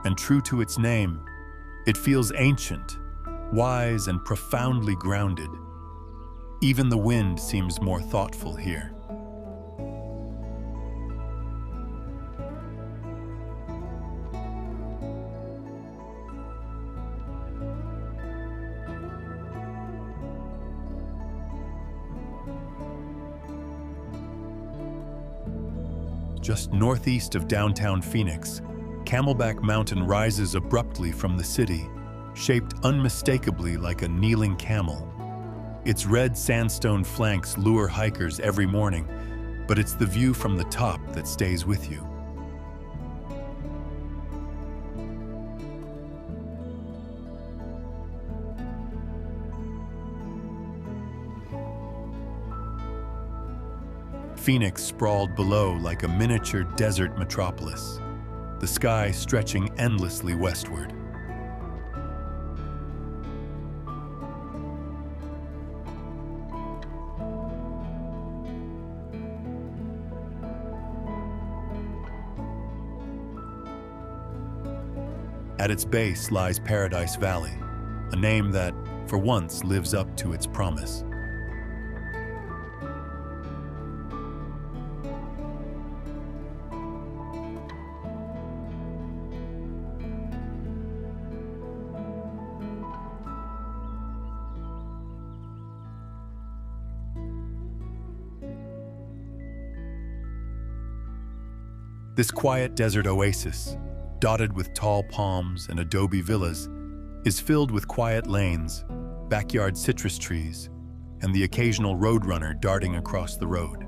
And true to its name, it feels ancient, wise, and profoundly grounded. Even the wind seems more thoughtful here. Just northeast of downtown Phoenix, Camelback Mountain rises abruptly from the city, shaped unmistakably like a kneeling camel. Its red sandstone flanks lure hikers every morning, but it's the view from the top that stays with you. Phoenix sprawled below like a miniature desert metropolis, the sky stretching endlessly westward. At its base lies Paradise Valley, a name that, for once, lives up to its promise. This quiet desert oasis, dotted with tall palms and adobe villas, is filled with quiet lanes, backyard citrus trees, and the occasional roadrunner darting across the road.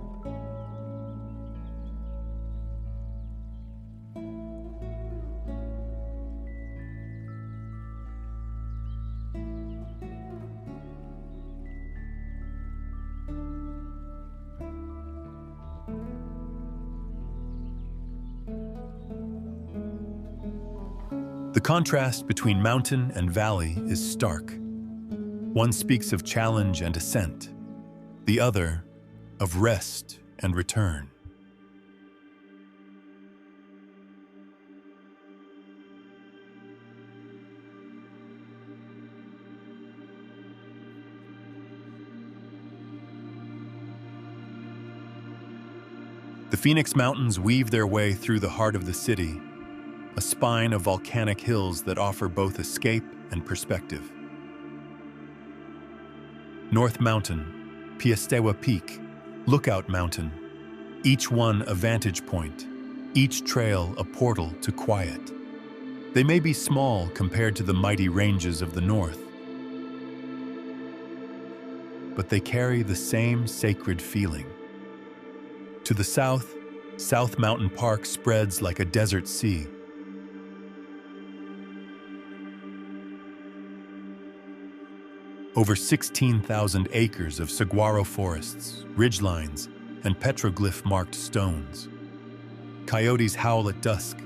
The contrast between mountain and valley is stark. One speaks of challenge and ascent, the other of rest and return. The Phoenix Mountains weave their way through the heart of the city, a spine of volcanic hills that offer both escape and perspective. North Mountain, Piestewa Peak, Lookout Mountain, each one a vantage point, each trail a portal to quiet. They may be small compared to the mighty ranges of the north, but they carry the same sacred feeling. To the south, South Mountain Park spreads like a desert sea. Over 16,000 acres of saguaro forests, ridgelines, and petroglyph-marked stones. Coyotes howl at dusk,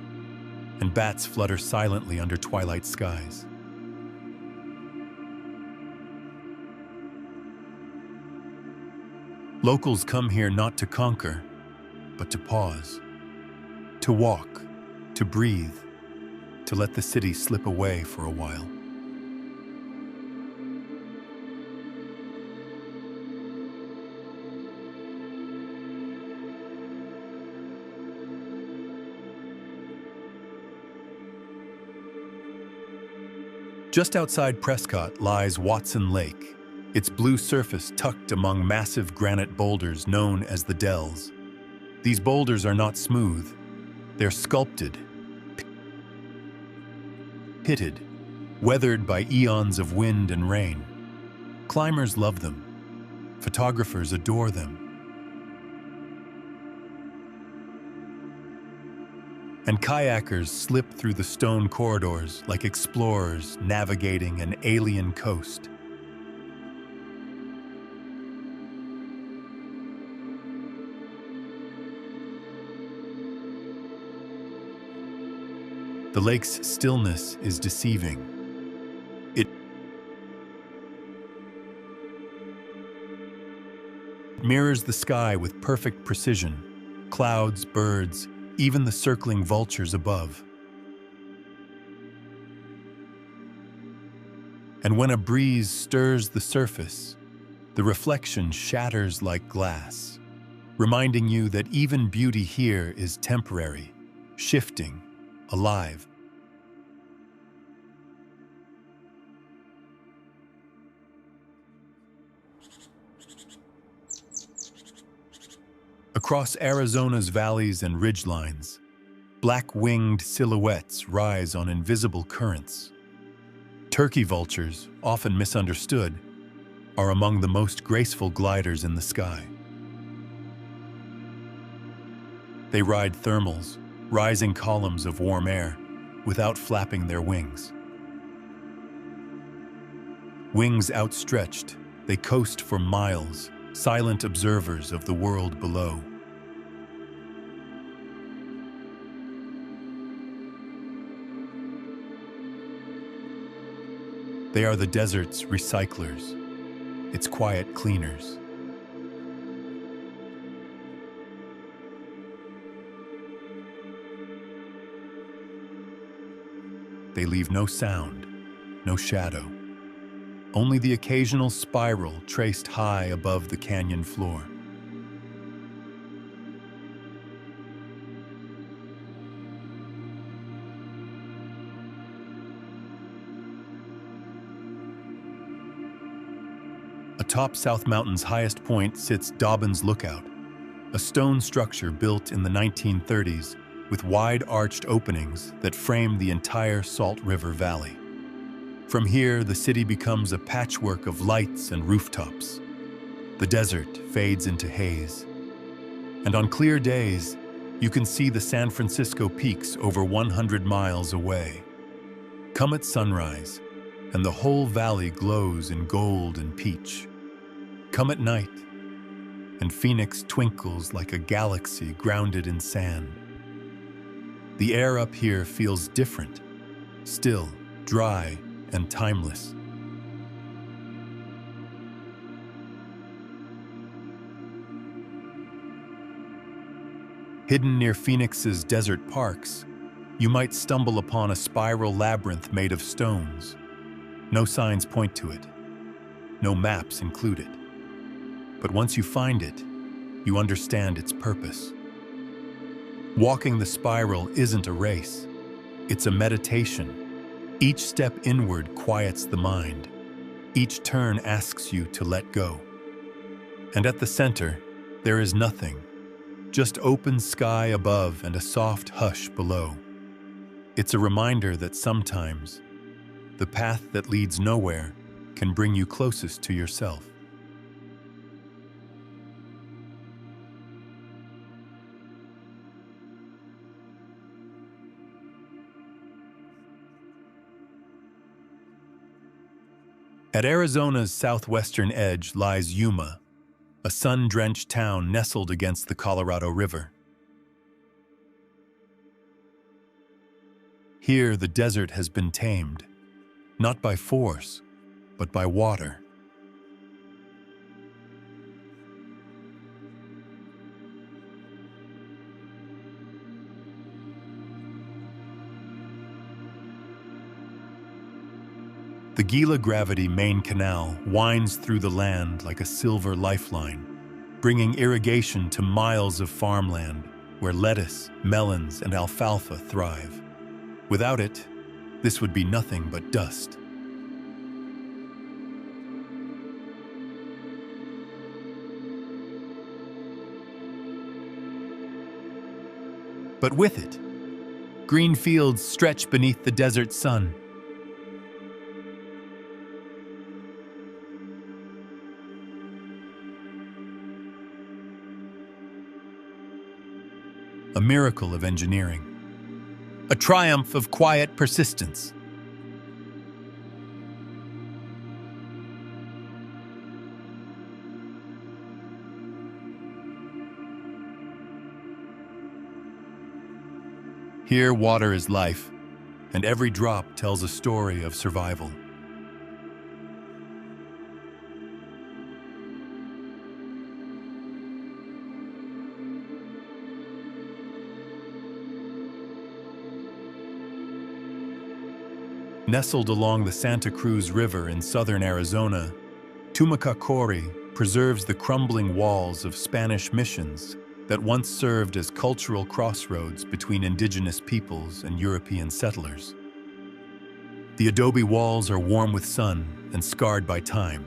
and bats flutter silently under twilight skies. Locals come here not to conquer, but to pause, to walk, to breathe, to let the city slip away for a while. Just outside Prescott lies Watson Lake, its blue surface tucked among massive granite boulders known as the Dells. These boulders are not smooth. They're sculpted, pitted, weathered by eons of wind and rain. Climbers love them, Photographers adore them. And kayakers slip through the stone corridors like explorers navigating an alien coast. The lake's stillness is deceiving. It mirrors the sky with perfect precision, clouds, birds, even the circling vultures above. And when a breeze stirs the surface, the reflection shatters like glass, reminding you that even beauty here is temporary, shifting, alive. Across Arizona's valleys and ridgelines, black-winged silhouettes rise on invisible currents. Turkey vultures, often misunderstood, are among the most graceful gliders in the sky. They ride thermals, rising columns of warm air, without flapping their wings. Wings outstretched, they coast for miles, silent observers of the world below. They are the desert's recyclers, its quiet cleaners. They leave no sound, no shadow, only the occasional spiral traced high above the canyon floor. Atop South Mountain's highest point sits Dobbin's Lookout, a stone structure built in the 1930s with wide arched openings that frame the entire Salt River Valley. From here, the city becomes a patchwork of lights and rooftops. The desert fades into haze. And on clear days, you can see the San Francisco peaks over 100 miles away. Come at sunrise, and the whole valley glows in gold and peach. Come at night, and Phoenix twinkles like a galaxy grounded in sand. The air up here feels different, still, dry, and timeless. Hidden near Phoenix's desert parks, you might stumble upon a spiral labyrinth made of stones. No signs point to it, no maps included. But once you find it, you understand its purpose. Walking the spiral isn't a race, it's a meditation. Each step inward quiets the mind. Each turn asks you to let go. And at the center, there is nothing, just open sky above and a soft hush below. It's a reminder that sometimes, the path that leads nowhere can bring you closest to yourself. At Arizona's southwestern edge lies Yuma, a sun-drenched town nestled against the Colorado River. Here, the desert has been tamed, not by force, but by water. The Gila Gravity Main Canal winds through the land like a silver lifeline, bringing irrigation to miles of farmland where lettuce, melons, and alfalfa thrive. Without it, this would be nothing but dust. But with it, green fields stretch beneath the desert sun. a miracle of engineering, a triumph of quiet persistence. Here, water is life, and every drop tells a story of survival. Nestled along the Santa Cruz River in southern Arizona, Tumacacori preserves the crumbling walls of Spanish missions that once served as cultural crossroads between indigenous peoples and European settlers. The adobe walls are warm with sun and scarred by time.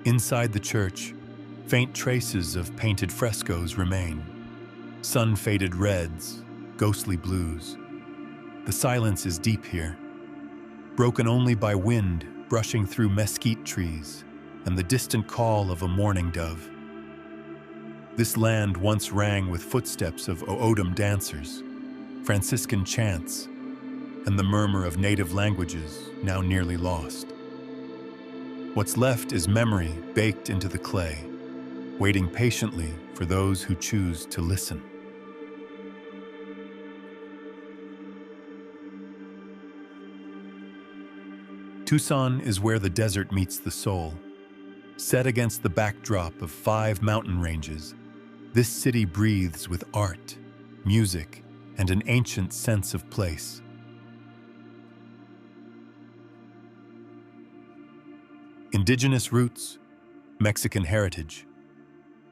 Inside the church, faint traces of painted frescoes remain, sun-faded reds, ghostly blues. The silence is deep here, broken only by wind brushing through mesquite trees and the distant call of a mourning dove. This land once rang with footsteps of O'odham dancers, Franciscan chants, and the murmur of native languages now nearly lost. What's left is memory baked into the clay, waiting patiently for those who choose to listen. Tucson is where the desert meets the soul. Set against the backdrop of 5 mountain ranges, this city breathes with art, music, and an ancient sense of place. Indigenous roots, Mexican heritage,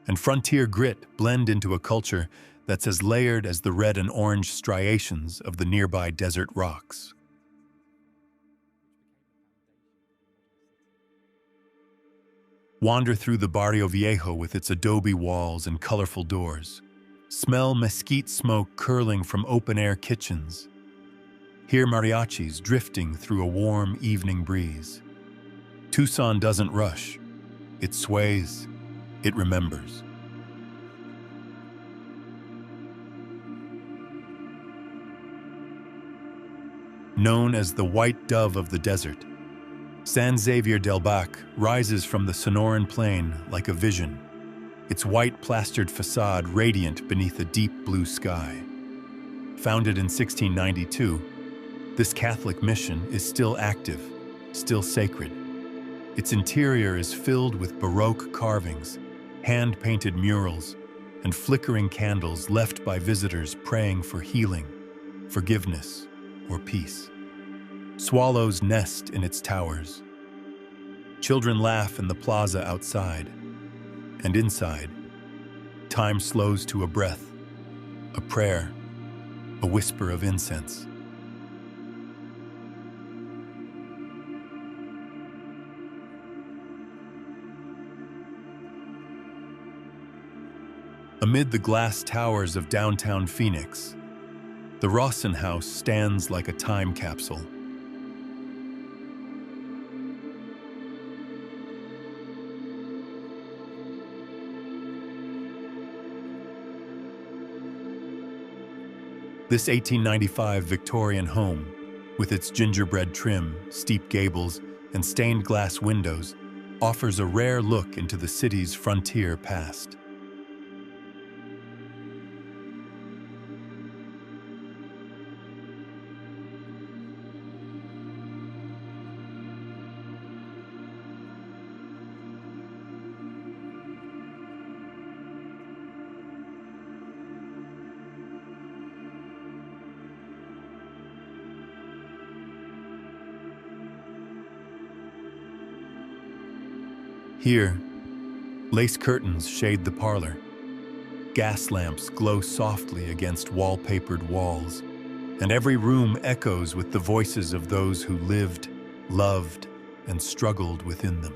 and frontier grit blend into a culture that's as layered as the red and orange striations of the nearby desert rocks. Wander through the Barrio Viejo with its adobe walls and colorful doors. Smell mesquite smoke curling from open-air kitchens. Hear mariachis drifting through a warm evening breeze. Tucson doesn't rush. It sways. It remembers. Known as the white dove of the desert, San Xavier del Bac rises from the Sonoran Plain like a vision, its white plastered facade radiant beneath a deep blue sky. Founded in 1692, this Catholic mission is still active, still sacred. Its interior is filled with Baroque carvings, hand-painted murals, and flickering candles left by visitors praying for healing, forgiveness, or peace. Swallows nest in its towers. Children laugh in the plaza outside. And inside, time slows to a breath, a prayer, a whisper of incense. Amid the glass towers of downtown Phoenix, the Rawson House stands like a time capsule. This 1895 Victorian home, with its gingerbread trim, steep gables, and stained glass windows, offers a rare look into the city's frontier past. Here, lace curtains shade the parlor. Gas lamps glow softly against wallpapered walls, and every room echoes with the voices of those who lived, loved, and struggled within them.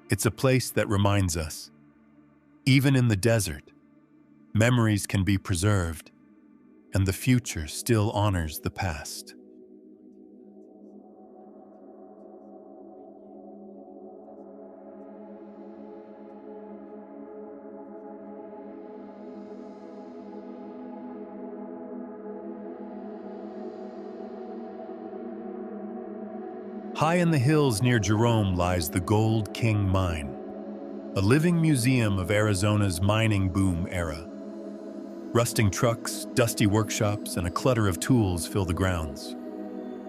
It's a place that reminds us, even in the desert, memories can be preserved, and the future still honors the past. High in the hills near Jerome lies the Gold King Mine, a living museum of Arizona's mining boom era. Rusting trucks, dusty workshops, and a clutter of tools fill the grounds.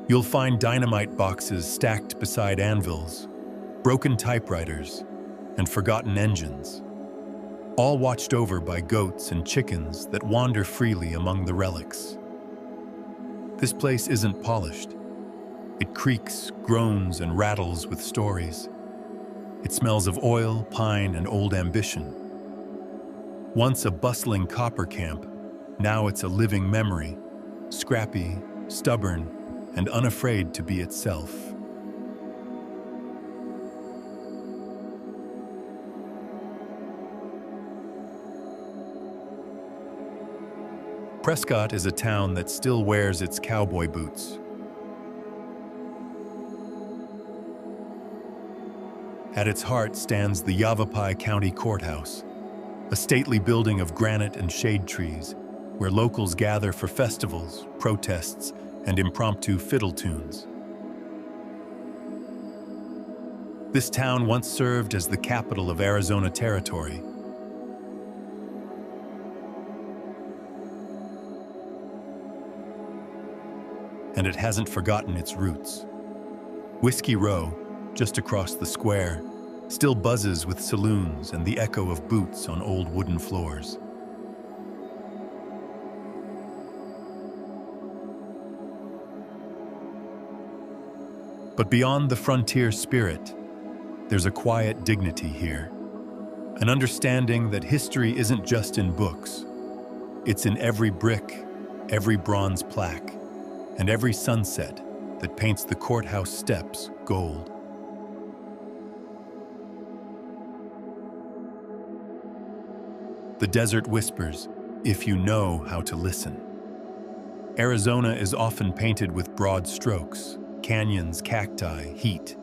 You'll find dynamite boxes stacked beside anvils, broken typewriters, and forgotten engines, all watched over by goats and chickens that wander freely among the relics. This place isn't polished. It creaks, groans, and rattles with stories. It smells of oil, pine, and old ambition. Once a bustling copper camp, now it's a living memory, scrappy, stubborn, and unafraid to be itself. Prescott is a town that still wears its cowboy boots. At its heart stands the Yavapai County Courthouse, a stately building of granite and shade trees, where locals gather for festivals, protests, and impromptu fiddle tunes. This town once served as the capital of Arizona Territory. And it hasn't forgotten its roots. Whiskey Row, just across the square, still buzzes with saloons and the echo of boots on old wooden floors. But beyond the frontier spirit, there's a quiet dignity here, an understanding that history isn't just in books. It's in every brick, every bronze plaque, and every sunset that paints the courthouse steps gold. The desert whispers, if you know how to listen. Arizona is often painted with broad strokes, canyons, cacti, heat.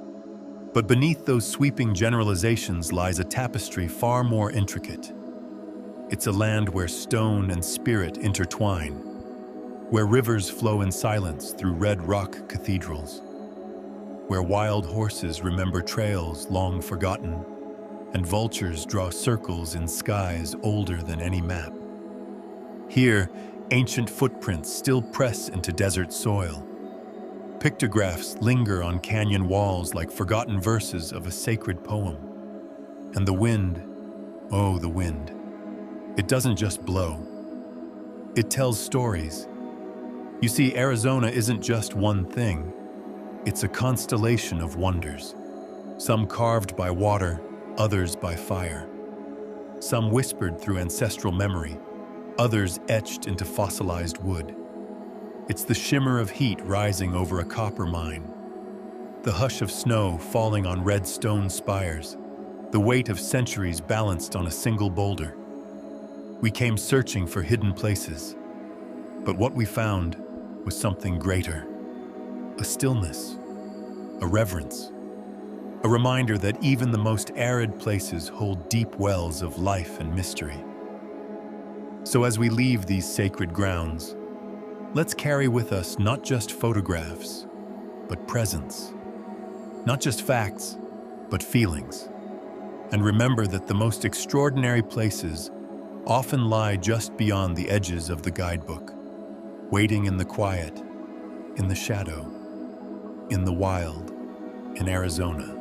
But beneath those sweeping generalizations lies a tapestry far more intricate. It's a land where stone and spirit intertwine, where rivers flow in silence through red rock cathedrals, where wild horses remember trails long forgotten, and vultures draw circles in skies older than any map. Here, ancient footprints still press into desert soil. Pictographs linger on canyon walls like forgotten verses of a sacred poem. And the wind, oh, the wind, it doesn't just blow. It tells stories. You see, Arizona isn't just one thing. It's a constellation of wonders, some carved by water, others by fire. Some whispered through ancestral memory, others etched into fossilized wood. It's the shimmer of heat rising over a copper mine, the hush of snow falling on red stone spires, the weight of centuries balanced on a single boulder. We came searching for hidden places, but what we found was something greater, a stillness, a reverence. A reminder that even the most arid places hold deep wells of life and mystery. So as we leave these sacred grounds, let's carry with us not just photographs, but presence. Not just facts, but feelings. And remember that the most extraordinary places often lie just beyond the edges of the guidebook, waiting in the quiet, in the shadow, in the wild, in Arizona.